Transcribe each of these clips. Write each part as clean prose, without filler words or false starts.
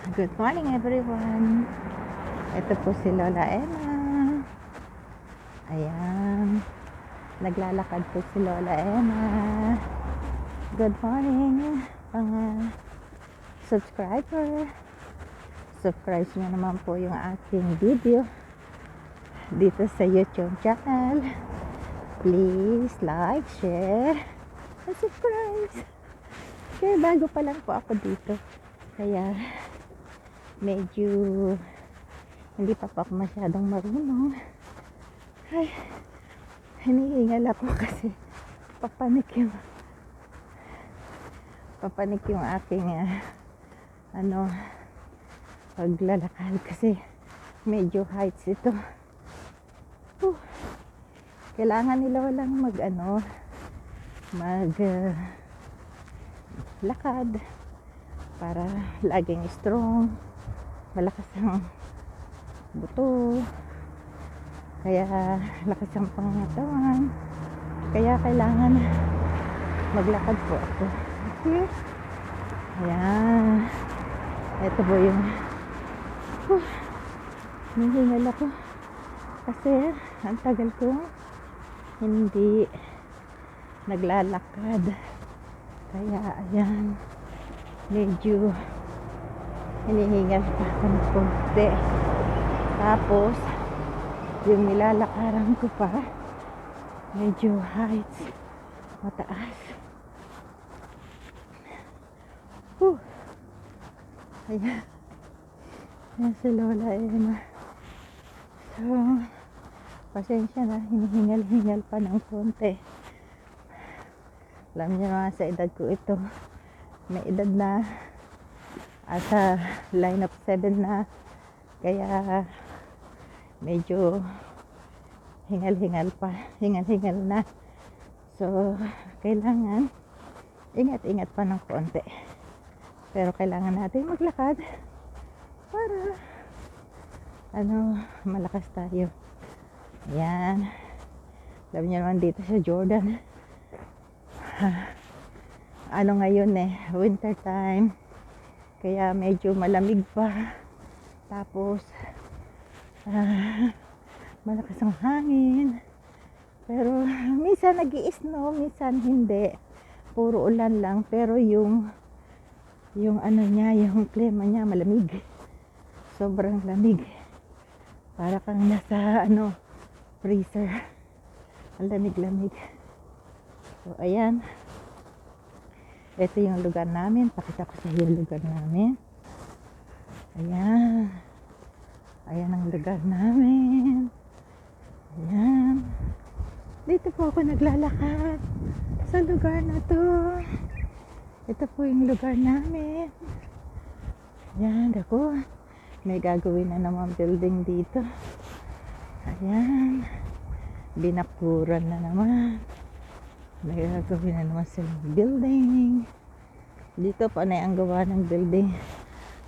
Good morning everyone. Ito po si Lola Emma. Ayan. Naglalakad po si Lola Emma. Good morning mga subscriber. Subscribe nyo naman po yung aking video dito sa YouTube channel. Please like, share, and subscribe. Kaya bago pa lang po ako dito. Kaya medyo hindi pa ako masyadong marunong. Ay, hinihingal ako kasi papanik yung aking paglalakad kasi medyo heights ito. Kailangan nila walang lakad para laging strong, malakas ang buto, kaya lakas ang pangangatawan, kaya kailangan maglakad po ako. Okay? Ayan, ito po yung nahingal ako kasi ang tagal ko hindi naglalakad, kaya ayan, medyo hinihingal pa ako ng konti. Tapos yung nilalakaran ko pa medyo heights, mataas. Ayan, yan si Lola Emma. So pasensya na, hinihingal pa ng konti. Alam niyo naman sa edad ko ito, may edad na, sa line of 7 na, kaya medyo hingal na. So kailangan ingat pa ng konti, pero kailangan natin maglakad para malakas tayo. Ayan, alam niyo naman dito sa Jordan, ngayon winter time, kaya medyo malamig pa. Tapos malakas ang hangin, pero minsan nag-i-snow, minsan hindi, puro ulan lang, pero yung klima niya malamig, sobrang lamig, para kang nasa freezer, ang lamig. So ayan, ito yung lugar namin. Pakita ko sa iyo yung lugar namin. Ayan ang lugar namin. Ayan, dito po ako naglalakad sa lugar na to. Ito po yung lugar namin. Ayan, ako, may gagawin na naman building dito. Ayan, binakuran na naman, may gagawin na naman silang building dito. Panay ang gawa ng building,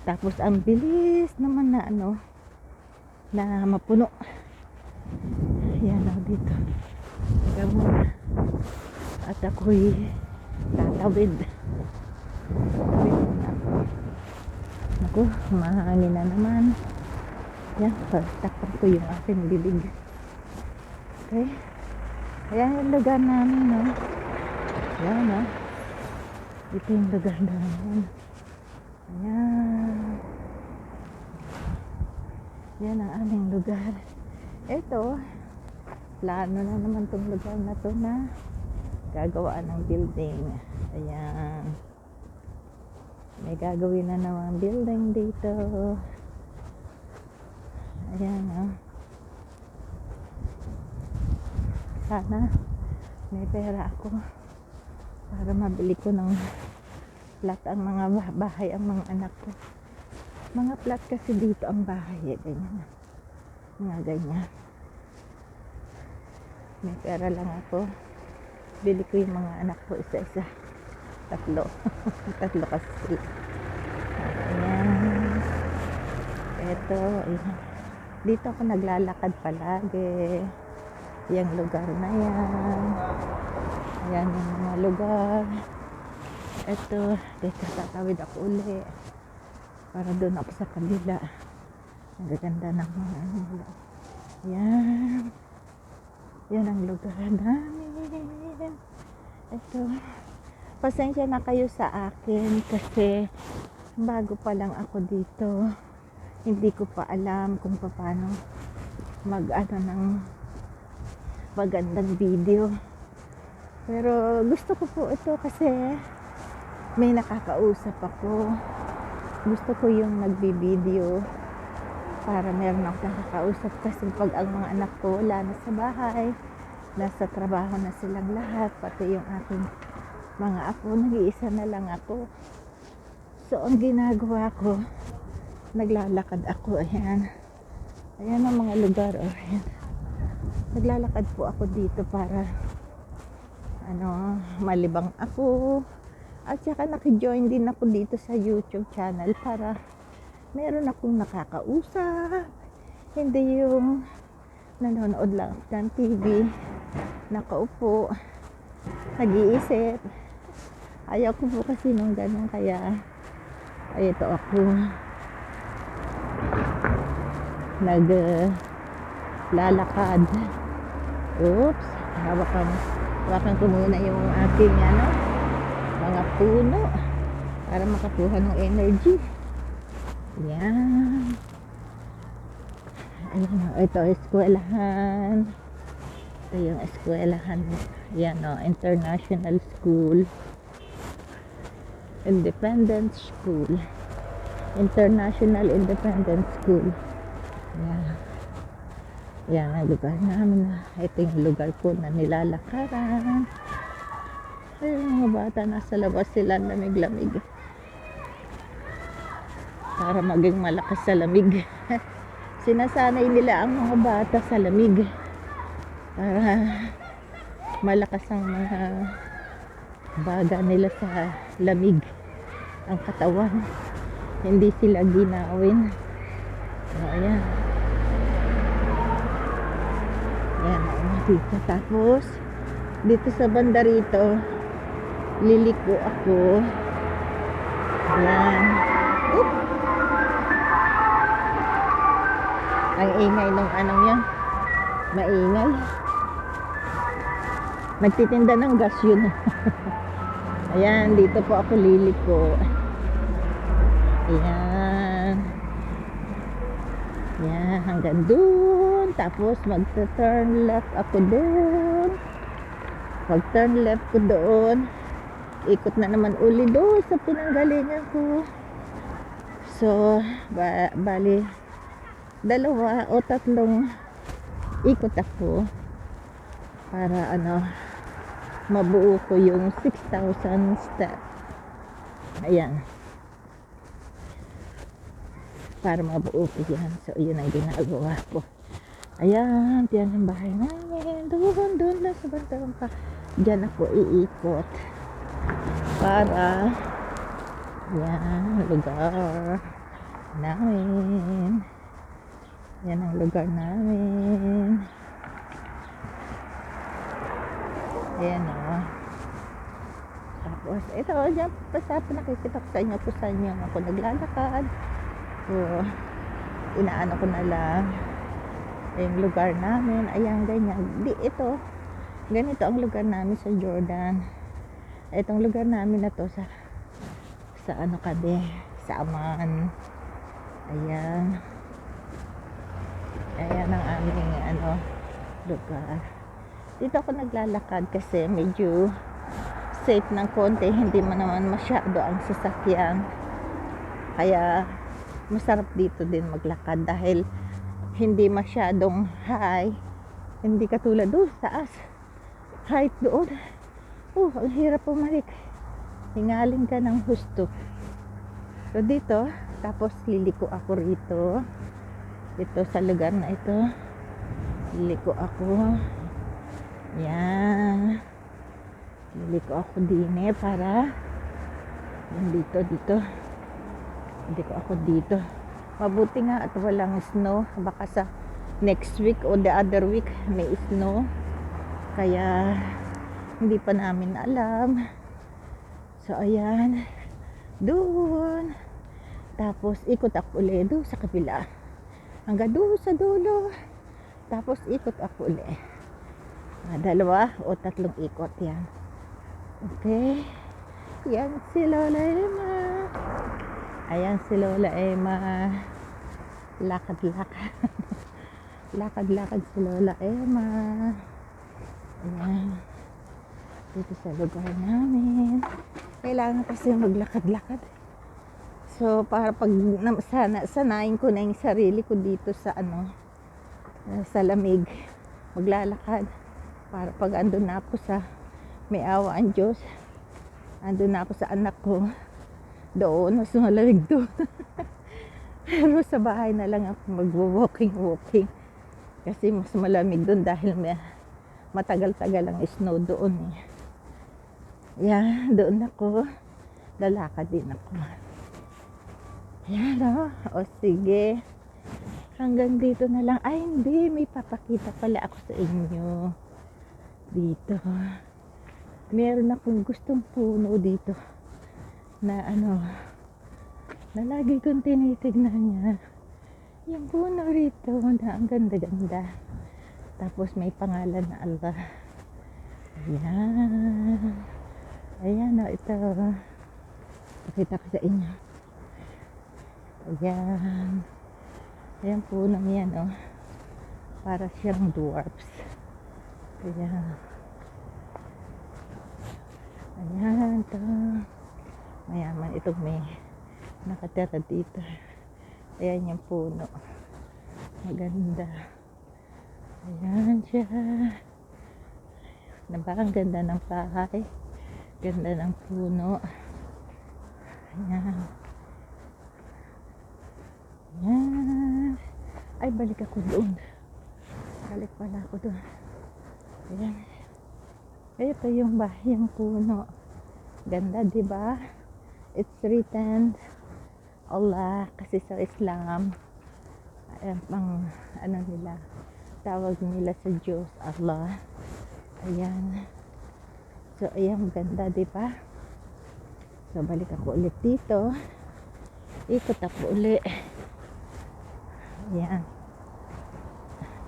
tapos ang bilis naman na mapuno. Ayan dito gamon, at ako'y tatawid na ako. Mahangin na naman. Yan, takpan ko yung aking bibig. Okay, ayan yung lugar namin, Ayan, ito yung lugar namin. Ayan, yan ang aming lugar. Ito, plano na naman tong lugar na to na gagawaan ng building. Ayan, may gagawin na naman building dito. Ayan, sana may pera ako para mabili ko ng flat ang mga bahay, ang mga anak ko. Mga flat kasi dito ang bahay, ganyan, mga ganyan. May pera lang ako, bili ko yung mga anak ko isa-isa, tatlo kasi sila. Ayan, eto, ayan. Dito ako naglalakad palagi, yung lugar na yan. Ayan yung mga lugar. Ito, dito tatawid ako uli. para doon ako sa kabila. Ang gaganda ng mga ano. Yan. Yan ang lugar namin. Ito. Pasensya na kayo sa akin kasi bago pa lang ako dito. Hindi ko pa alam kung paano mag-ano ng magandang video. Pero gusto ko po ito kasi may nakakausap ako. Gusto ko yung nagbi-video para meron akong nakakausap kasi pag ang mga anak ko wala na sa bahay, nasa trabaho na silang lahat, pati yung aking mga apo, nag-iisa na lang ako. So ang ginagawa ko, naglalakad ako. Ayan ang mga lugar. Ayan. Naglalakad po ako dito para malibang ako. At saka nakijoin din ako dito sa YouTube channel para meron akong nakakausap. Hindi yung nanonood lang ng TV, nakaupo, nag-iisip. Ayaw ko po kasi nung ganun, kaya ito ako naglalakad. Oops, hawakan ko muna yung aking mga puno para makakuha ng energy. Yan. Ayan, ito eskwelahan. Ito yung eskwelahan. Yan International School, Independent School, International Independent School. Yan ang lugar namin. Ito yung lugar po na nilalakaran. Ayun, mga bata nasa labas sila, lamig-lamig para maging malakas sa lamig. Sinasanay nila ang mga bata sa lamig para malakas ang mga baga nila sa lamig, ang katawan, hindi sila ginawin. Ayan dito. Tapos dito sa banda rito liliko ako. Ayan. Oop. Ang ingay ng yan, maingay. Nagtitinda ng gas yun. Ayan, dito po ako liliko. Ayan hanggang dun. Tapos magta-turn left ako dun. Pag turn left ko doon, ikot na naman uli doon sa pinanggalingan ko. So bali 2 o 3 ikot ako para mabuo ko yung 6,000 step. Ayan, para mabuo ko yan. So yun ang ginagawa ko. Ayan, diyan ang bahay namin. Doon lang sa bandang pa. Diyan ako iikot para yan lugar namin. Yan ang lugar namin. Ayan tapos ito, dyan basta nakikita ko sa inyo kung saan yung ako naglalakad. So inaano ko na lang yung lugar namin. Ayan, ganyan. Ganito ang lugar namin sa Jordan. Itong lugar namin na to sa kami, sa Amman. Ayan ang aming lugar. Dito ako naglalakad kasi medyo safe ng konti, hindi man naman masyado ang sasakyan, kaya masarap dito din maglakad dahil hindi masyadong high, hindi katulad doon sa taas, height doon. Ang hirap pumalik, hingalin ka ng husto. So dito, tapos liliko ako rito sa lugar na ito. Liliko ako. Yan, liliko ako din para dito liliko ako dito. Mabuti nga at walang snow, baka sa next week o the other week may snow, kaya hindi pa namin alam. So ayan, doon. Tapos ikot ako ulit doon sa kabila. Hanggang doon sa dulo. Tapos ikot ako ulit. 2 o 3 ikot yan. Okay. Yan si Lola Emma. Ayan si Lola Emma. Lakad-lakad. Lakad-lakad si Lola Emma. Ayan. Dito sa lugar namin. Kailangan kasi maglakad-lakad. So, para pag sanayin ko na yung sarili ko dito sa sa lamig, maglalakad. Para pag andun na ako sa may awa ang Diyos, andun na ako sa anak ko, doon, mas malamig doon. Pero sa bahay na lang ako mag-walking. Kasi mas malamig doon dahil may matagal-tagal ang snow doon eh. Yan, doon ako. Lalakad din ako. Yan o sige. Hanggang dito na lang. Ay hindi, may papakita pala ako sa inyo. Dito. Meron akong gustong puno dito. Na na lagi kong tinitignan niya. Yung puno rito na ang ganda-ganda. Tapos may pangalan na Allah. Ayan. Ayan o, ito. Pakita ko sa inyo. Ayan. Ayan puno yan o. Para siyang dwarfs. Ayan. Ayan ito. Mayaman itong may nakatira dito. Ayan yung puno. Maganda. Ayan siya. Diba? Ang ganda ng bahay. Ganda ng puno. Ayan. Ayan. Ay, balik ako doon. Balik pala ako doon. Ayan. Ito yung bahay, yung puno. Ganda, diba? It's written Allah, kasi sa Islam, pang nila, tawag nila sa Diyos, Allah. Ayan. So, ayan, ganda, diba? So, balik ako ulit dito. Ikot ako ulit. Ayan.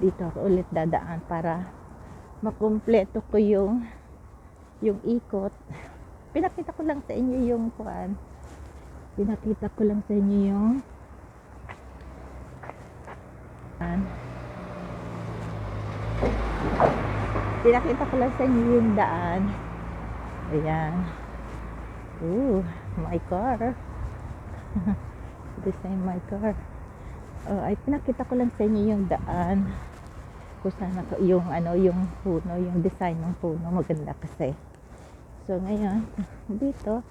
Dito ako ulit dadaan para makumpleto ko yung ikot. Pinakita ko lang sa inyo yung kuan. Pinakita ko lang sa inyo yung pinakita ko lang sa inyo yung daan. Ayan. Ooh, my car. This is my car. Ay pinakita ko lang sa inyo yung daan. Kung saan yung yung puno, yung design ng puno maganda kasi. So ngayon, dito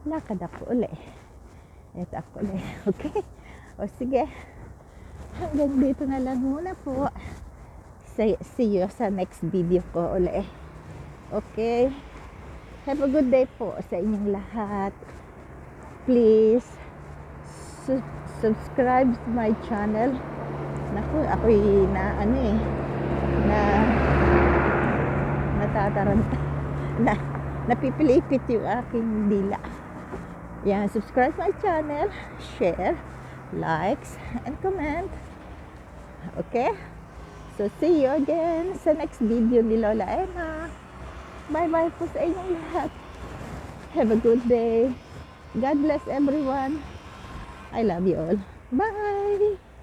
lakad ako uli. Ito ako uli. Okay? O sige. Hanggang dito na lang muna po. See you sa next video ko uli. Okay? Have a good day po sa inyong lahat. Please subscribe to my channel. Naku, ako'y natataranta. Napipilipit yung aking dila. Yan, subscribe my channel, share, likes, and comment. Okay? So, see you again sa next video ni Lola Emma. Bye-bye po sa inyong lahat. Have a good day. God bless everyone. I love you all. Bye!